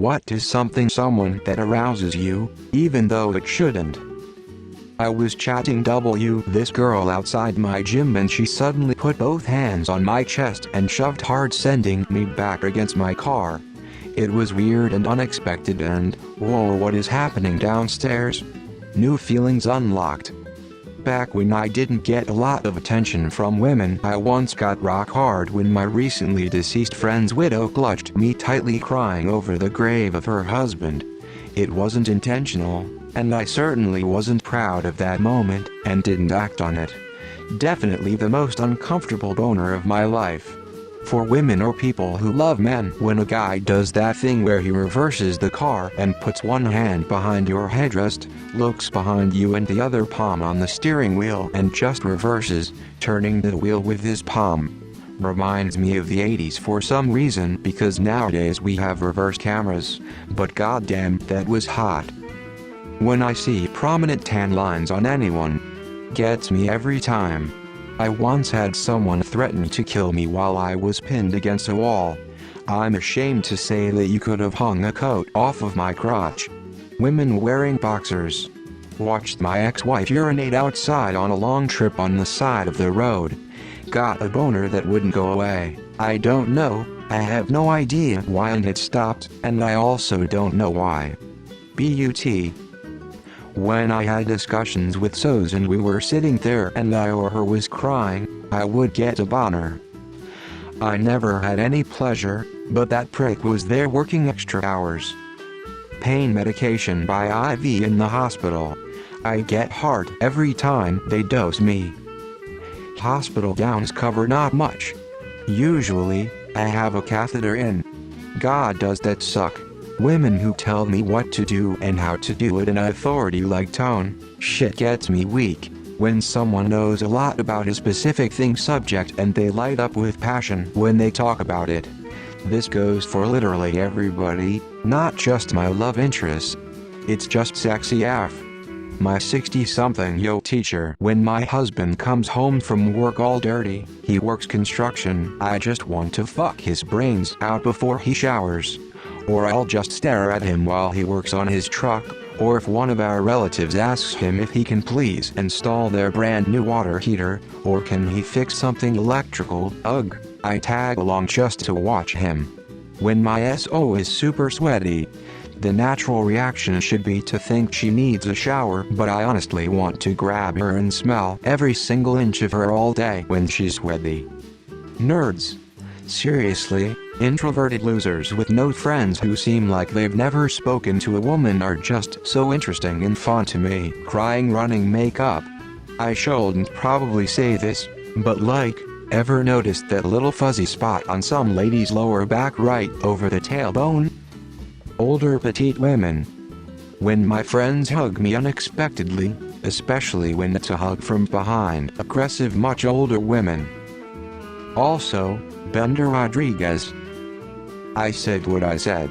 What is someone that arouses you, even though it shouldn't? I was chatting this girl outside my gym and she suddenly put both hands on my chest and shoved hard, sending me back against my car. It was weird and unexpected and, whoa, what is happening downstairs? New feelings unlocked. Back when I didn't get a lot of attention from women, I once got rock hard when my recently deceased friend's widow clutched me tightly, crying over the grave of her husband. It wasn't intentional, and I certainly wasn't proud of that moment, and didn't act on it. Definitely the most uncomfortable boner of my life. For women or people who love men, when a guy does that thing where he reverses the car and puts one hand behind your headrest, looks behind you and the other palm on the steering wheel and just reverses, turning the wheel with his palm. Reminds me of the 80s for some reason, because nowadays we have reverse cameras, but goddamn, that was hot. When I see prominent tan lines on anyone, gets me every time. I once had someone threaten to kill me while I was pinned against a wall. I'm ashamed to say that you could have hung a coat off of my crotch. Women wearing boxers. Watched my ex-wife urinate outside on a long trip on the side of the road. Got a boner that wouldn't go away. I don't know, I have no idea why, and it stopped, and I also don't know why. BUT. When I had discussions with Soz and we were sitting there and I or her was crying, I would get a boner. I never had any pleasure, but that prick was there working extra hours. Pain medication by IV in the hospital. I get hard every time they dose me. Hospital gowns cover not much. Usually, I have a catheter in. God, does that suck. Women who tell me what to do and how to do it in an authority-like tone, shit gets me weak. When someone knows a lot about a specific thing subject and they light up with passion when they talk about it. This goes for literally everybody, not just my love interests. It's just sexy AF. My 60-something yo teacher, when my husband comes home from work all dirty, he works construction, I just want to fuck his brains out before he showers. Or I'll just stare at him while he works on his truck, or if one of our relatives asks him if he can please install their brand new water heater, or can he fix something electrical, ugh, I tag along just to watch him. When my SO is super sweaty, the natural reaction should be to think she needs a shower, but I honestly want to grab her and smell every single inch of her all day when she's sweaty. Nerds. Seriously, introverted losers with no friends who seem like they've never spoken to a woman are just so interesting and fun to me. Crying running makeup. I shouldn't probably say this, but like, ever noticed that little fuzzy spot on some lady's lower back right over the tailbone? Older petite women. When my friends hug me unexpectedly, especially when it's a hug from behind. Aggressive much older women. Also, Bender Rodriguez. I said what I said.